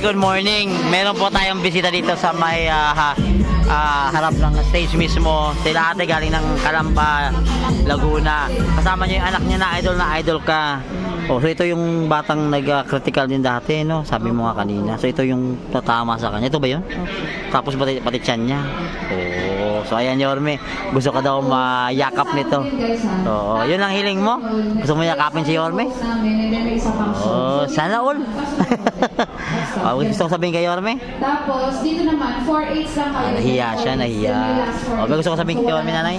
good morning. Meron po tayong bisita dito sa may harap ng stage mismo. Sila ate galing ng Calamba, Laguna. Kasama niyo yung anak niya na idol ka. Oh, so ito yung batang nag-critical din dati, no? Sabi mo nga kanina. So ito yung tatama sa kanya. Ito ba yun? Tapos pati tiyan niya. Oh, so ayan Yorme. Gusto ka daw mayakap nito. So, yun ang hiling mo? Gusto mo yakapin si Yorme? Oh, sana all. Oh, gusto ko sabihin kay Yorme? Tapos, dito naman, 4/8 lang kayo. Nahiya siya, nahiya. Oh, gusto ko sabihin kay Yorme, nanay?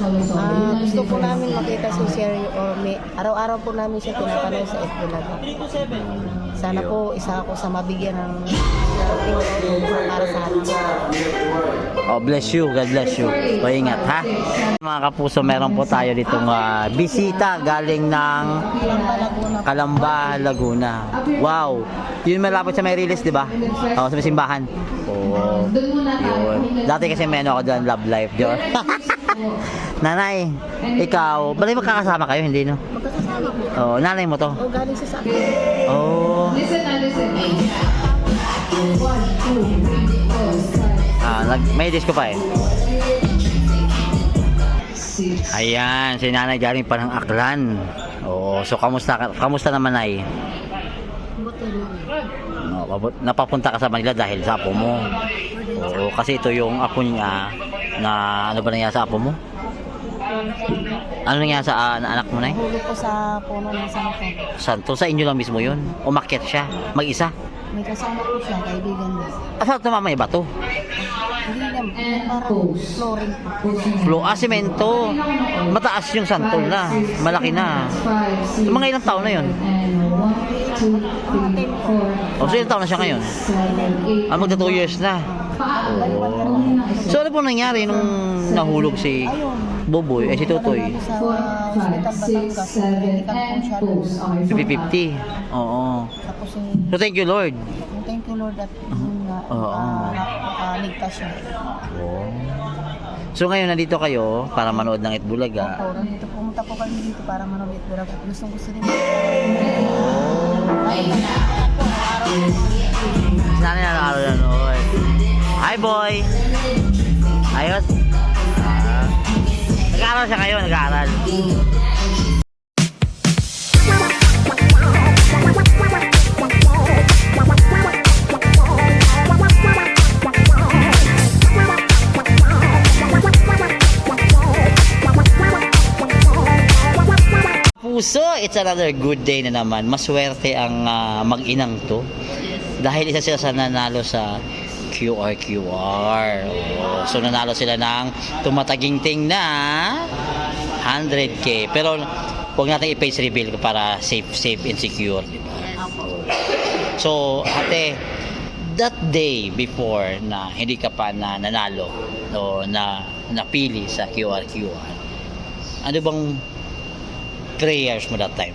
Gusto po namin makita si Sir Yorme. Araw-araw po namin siya pinapanood sa FB Live. Sana po isa ako sa mabigyan ng para sa amin. Oh, bless you. God bless you. So, ingat, ha? Mga kapuso, meron po tayo ditong bisita galing ng Calamba, Laguna. Wow. Yun malapit sa may release, di ba? Oh, sa may simbahan. Oh, yun. Dati kasi may ako doon, Love Life, di ba? Nanay, ikaw, balay magkakasama kayo, hindi no? Magkakasama po. Oh, nanay mo to? O galing siya sa akin. Oh. Listen na, listen. 1, 2, 3, 4, 5. May disco pa eh. Ayan, si nanay galing pa ng Aklan. Oo, so kamusta naman ay? No, napapunta ka sa Manila dahil sa apo mo. Oo, kasi ito yung apo niya na ano ba nangyari sa apo mo? Ano nangyari sa anak mo na eh? Hulog po sa puno ng santo. Santo, sa inyo lang mismo yun? Umakyat siya, mag-isa? May kasama po siya, kaibigan niya. Saan tumama yung bato? Hindi naman, parang flooring po. Semento. Mataas yung santol na. Malaki na. Mga ilang taon na yun? O, so ilang taon na siya ngayon? Magda 2 years na. So ano po nangyari nung nahulog si Boboy, si Tutoy? Sa hospital Batangas, medical po siya. 50-50. Oo. Tapos So thank you Lord. thank you Lord at ligtas siya. So ngayon nandito kayo para manood ng Itbulaga. Opo, dito pumunta po kami dito para manood pero gusto din. Sana na araw na noon. Hi boy! Ayos? Nag-aaral siya ngayon, nag-aaral. Puso, it's another good day na naman. Maswerte ang mag-inang to. Dahil isa sila sa nanalo sa QR. Oh, so nanalo sila ng tumataginting na 100K. Pero huwag natin i-face reveal para safe and secure. Diba? So, ate, that day before na hindi ka pa nanalo o napili sa QR, ano bang prayers mo that time?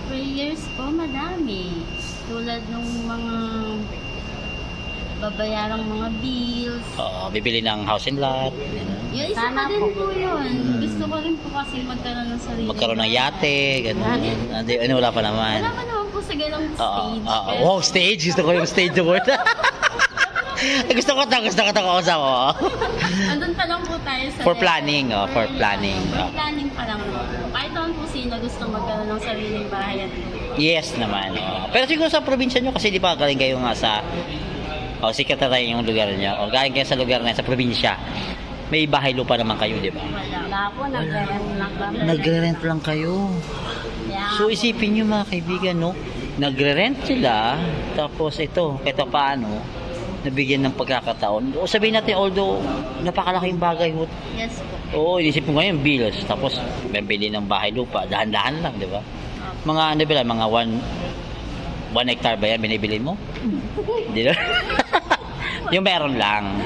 Prayers po, madami. Tulad nung mga babayarang mga bills. Bibili ng house and lot. Yung isa pa din po yun. Gusto ko rin po kasi magkaroon ng sarili. Magkaroon ng yate, gano'n. Wala pa naman. Wala pa naman po sa ganong stage. Wow, stage? Gusto ko yung stage word. gusto ko ito kausap ko. Andun pa lang po tayo sa... For planning. For planning pa lang po. Kahit naman po sino gusto magkaroon ng sariling bahay at Yes naman. Pero siguro sa probinsya nyo, kasi di ba galing kayo nga sa secretary yung lugar nyo. O galing kayo sa lugar na sa probinsya. May bahay lupa naman kayo, di ba? wala po. Nagre-rent lang kami. Nagre-rent lang kayo. So isipin nyo mga kaibigan, no? Nagre-rent sila, tapos ito, kahit paano, nabigyan ng pagkakataon. O sabihin natin, although napakalaking bagay ho. Yes po. Oo, inisip mo ngayon, bills. Tapos, bibili ng bahay lupa. Dahan-dahan lang, di ba? Mga, ano ba lang, mga 1 hectare ba yan, binibili mo? Hindi na? Yung meron lang.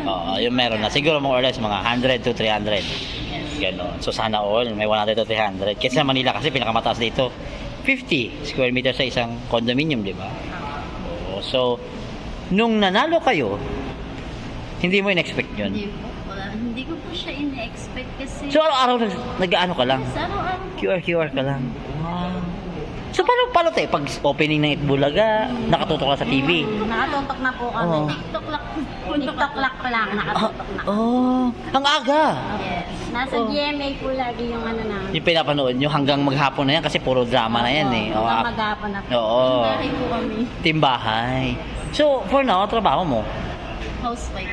Oo, yung meron na. Siguro more or less, mga 100 to 300. Ganon. So, sana all, may 100 to 300. Kasi sa Manila, kasi pinakamataas dito, 50 square meter sa isang condominium, di ba? Oo, so, nung nanalo kayo, hindi mo in-expect yun? Hindi po. Hindi ko po siya in-expect kasi... So araw-araw nag-ano ka lang? Yes, araw-araw po. QR ka lang. Wow. So paano tayo? Pag opening ng Itbulaga, nakatutok ka sa TV? Nakatutok na po kami. Oo. TikTok lock pa lang, nakatutok na. Ang aga. Yes. Nasa Oh. GMA po lagi yung ano na. Yung pinapanood nyo hanggang maghapon na yan kasi puro drama na yan eh. Oo. Hanggang maghapon na po. Oo. Bahay po kami. Timbahay. So, for now, trabaho mo? Housewife.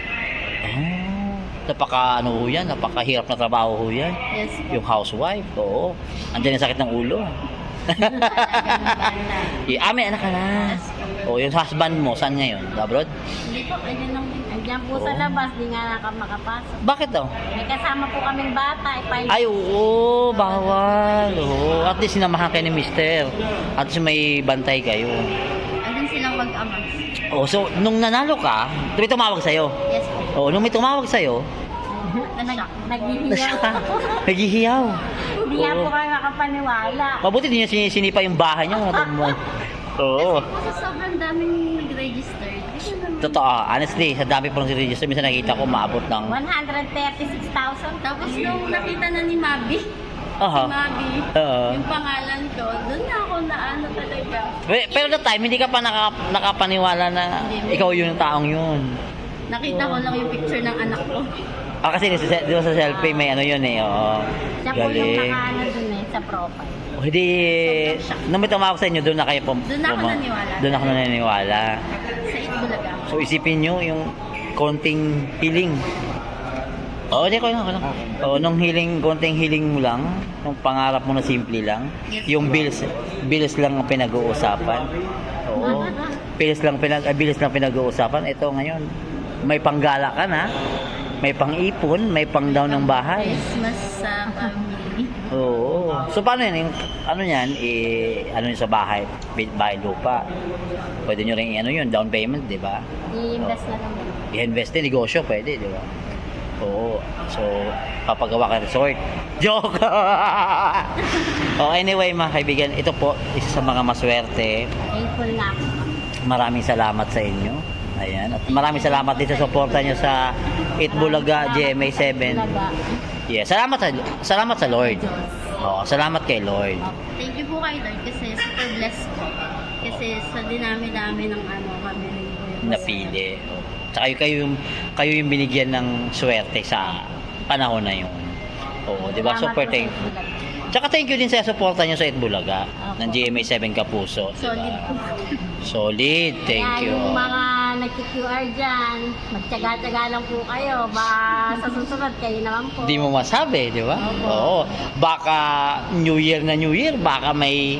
Napaka ano ho yan, napakahirap na trabaho ho yan. Yes po. Yung housewife, oo. Andiyan yung sakit ng ulo. May anak ka na. O, yung husband mo, saan ngayon? Abroad? Hindi po, andyan po sa labas, di nga makapasok. Bakit daw? May kasama po kaming bata, Ay, oo, bawal. Oo. At least sinamahan kayo ni mister. At least may bantay kayo. Andun silang mag-ama. Oh, so, nung nanalo ka, may tumawag sa'yo. Yes po. Oh, nung may tumawag sa'yo, Naghihiyaw. naghihiyaw. Hindi nga po kayo makapaniwala. Mabuti din niya sinipa yung bahay niya. Oo. Kasi sobrang daming nag-register. Totoo, honestly, sa dami pang register, minsan nakita ko maabot ng 136,000. Tapos nung nakita na ni Mabi, Aha. si Mabi, Oo. yung pangalan ko, doon na ako na ano talaga. Pero that time, hindi ka pa nakapaniwala na ikaw yung taong yun. Nakita ko lang yung picture ng anak ko. Kasi di ba sa selfie may ano yun eh. Oo. Siya po yung nakaano dun eh, sa profile. O, hindi, nung may tumawag sa inyo, doon na kayo Doon ako naniwala. Doon ako naniniwala. Sa Itbulaga. So isipin nyo yung konting healing. Oo, di ko lang. Oo, nung konting healing mo lang, nung pangarap mo na simple lang, yung bills lang ang pinag-uusapan. Oo. Bills lang pinag-uusapan. Ito ngayon, may panggala ka na, may pang-ipon, may pang-down ng bahay. Christmas sa family. Oo. So paano yan? Yung, ano yan? Ano yun sa bahay? Bahay lupa. Pwede nyo rin ano yun, down payment, di ba? I-invest na lang. I-invest din, negosyo, pwede, di ba? Oo. So, papagawa ka resort. Joke! Anyway, mga kaibigan, ito po, isa sa mga maswerte. Thankful na ako. Maraming salamat sa inyo. Ayan. At maraming salamat din sa suporta nyo sa Itbulaga GMA7. Yeah, salamat sa Lord. Oo, salamat kay Lord. Thank you po kay Lord kasi super blessed po. Kasi sa dinami-dami ng ano kami Napili. Tsaka kayo yung binigyan ng swerte sa panahon na yun. Oo, di ba? Super thankful. Tsaka thank you din sa suporta nyo sa Itbulaga ng GMA7 Kapuso. Solid po. Solid, thank Kaya you. yung mga nag-QR dyan, magtyaga-tyaga lang po kayo. Baka sa susunod kayo naman po. Di mo masabi, di ba? Opo. Oo. Baka New Year, baka may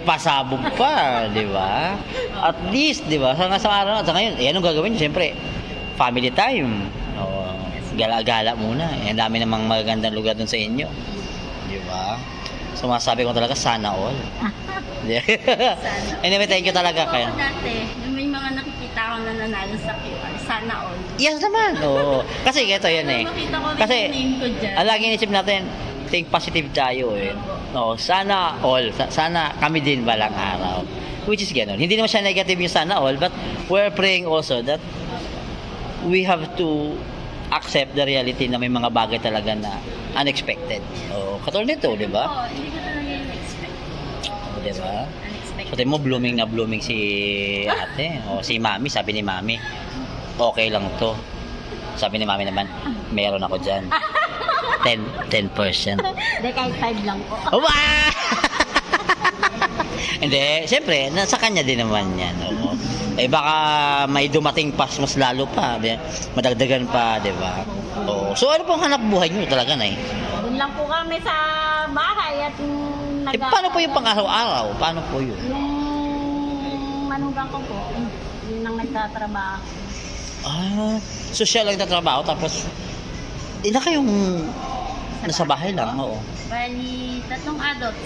pasabog pa, di ba? At least, di ba? Sa araw at sa ngayon, anong gagawin nyo? Siyempre, family time. Oo. Gala-gala muna. Ang dami namang magagandang lugar dun sa inyo. Di ba? So, masasabi ko talaga, sana all. Anyway, thank you talaga kayo. Oo, dati, may mga nakikita ko na nanalo sa QR. Sana all. Yes naman. Oo. Kasi ito yun eh. Makita ko rin Kasi, yung name ko dyan. ang laging isip natin, think positive tayo eh. No, sana all. Sana kami din balang araw. Which is gano'n. Hindi naman siya negative yung sana all, but we're praying also that we have to accept the reality na may mga bagay talaga na unexpected. Oh, katulad nito, di ba? Oo, hindi ko talaga yung expect. Di ba? Unexpected. So, mo blooming na blooming si ate. O, si mami, sabi ni mami, okay lang to. Sabi ni mami naman, meron ako dyan. 10%. Hindi, kahit 5 lang po. Uwa! Hindi, siyempre, nasa kanya din naman yan. Oo. Eh baka may dumating pas mas lalo pa, madagdagan pa, di ba? Oo. So ano pong hanap buhay nyo talaga na eh? Doon lang po kami sa bahay at Paano po yung pang-araw-araw? Paano po yun? Yung manugang ko po, yun ang nagtatrabaho. So siya lang nagtatrabaho tapos ina kayong nasa bahay lang, oo. Bali, 3 adults.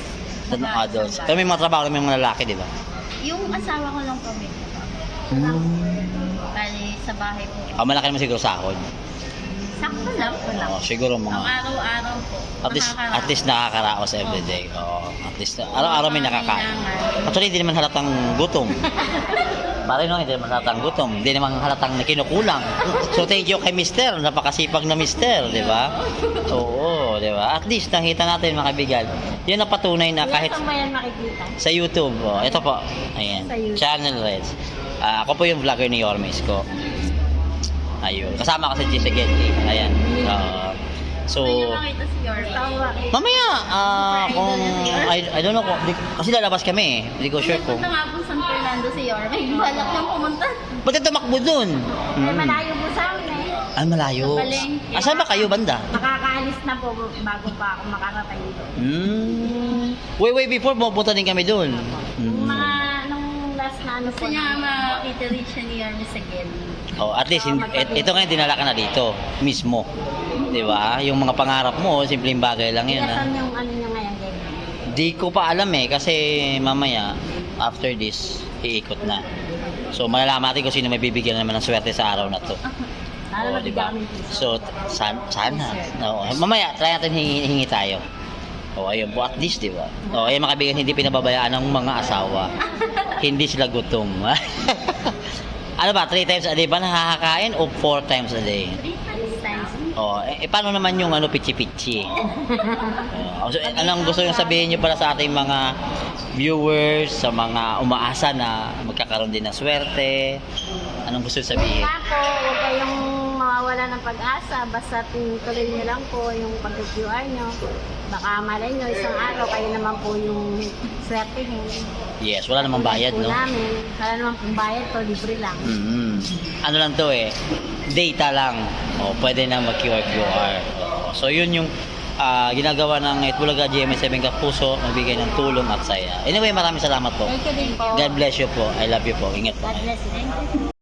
Adults. Pero may mga trabaho, may mga lalaki, di ba? Yung asawa ko lang kami. Bali, sa bahay po. Malaki naman siguro sahod. Sakto lang po lang. Siguro Ang mga araw-araw po. at least nakakaraos everyday. Oo. At least araw-araw may nakakain. Kailangan. Actually, hindi naman halatang gutom. Pare no, hindi naman halatang gutom. Hindi naman halatang kinukulang. So thank you kay Mister. Napakasipag na Mister, di ba? Oo, di ba? At least nakita natin mga kaibigan. Yan ang patunay na kahit Saan mo yan makikita? sa YouTube. Oh, ito po. Ayan. Sa YouTube. Channel Reds. Ako po yung vlogger ni Yormes ko. Ayun. Kasama ko si Jesse Getty. Ayan. So, Gusto niyo makita si Yorme? mamaya, kung, I don't know, kasi lalabas kami eh. Hindi ko sure kung. Punta nga po San Fernando si Yorme. Balak niyang pumunta. Ba't ito tumakbo dun? Ay, malayo po sa amin eh. Ay, malayo. Sa Palengke. Asan ba kayo, banda? Makakaalis na po bago pa ako makarating doon. Way before, pupunta din kami dun. Nung last na ano po. Gusto niya makita rin siya ni Yorme sa Gel. Oh, at least, ito ngayon dinala ka na dito, mismo. Di ba? Yung mga pangarap mo, simpleng bagay lang yan. Saan yung ano niya ngayon, Gel? Di ko pa alam eh, kasi mamaya, after this, iikot na. So, malalaman natin kung sino may bibigyan naman ng swerte sa araw na to. Lalo na Diba? bigyan kami. So, sana. No, mamaya, try natin hingi tayo. O, ayun po, at least, di ba? O, ayun mga kaibigan, hindi pinababayaan ng mga asawa. Hindi sila gutom. Ano ba, 3 times a day ba nakakakain o 4 times a day? 3 times. O, paano naman yung pichi-pichi? So, anong gusto yung sabihin nyo para sa ating mga viewers, sa mga umaasa na magkakaroon din ng swerte? Anong gusto yung sabihin? Kaya po, huwag kayong mawawala ng pag-asa. Basta tuloy niyo lang po yung pag-QR nyo. Baka malay nyo, isang araw kayo naman po yung swertehin. Yes, wala namang bayad, no? Namin, wala naman pong bayad to, libre lang. Ano lang to eh, data lang. O, pwede na mag-QR. So, yun yung ginagawa ng Itbulaga GMA7 Kapuso, magbigay ng tulong at saya. Anyway, maraming salamat po. Thank you din po. God bless you po. I love you po. Ingat po. God bless you. Thank you.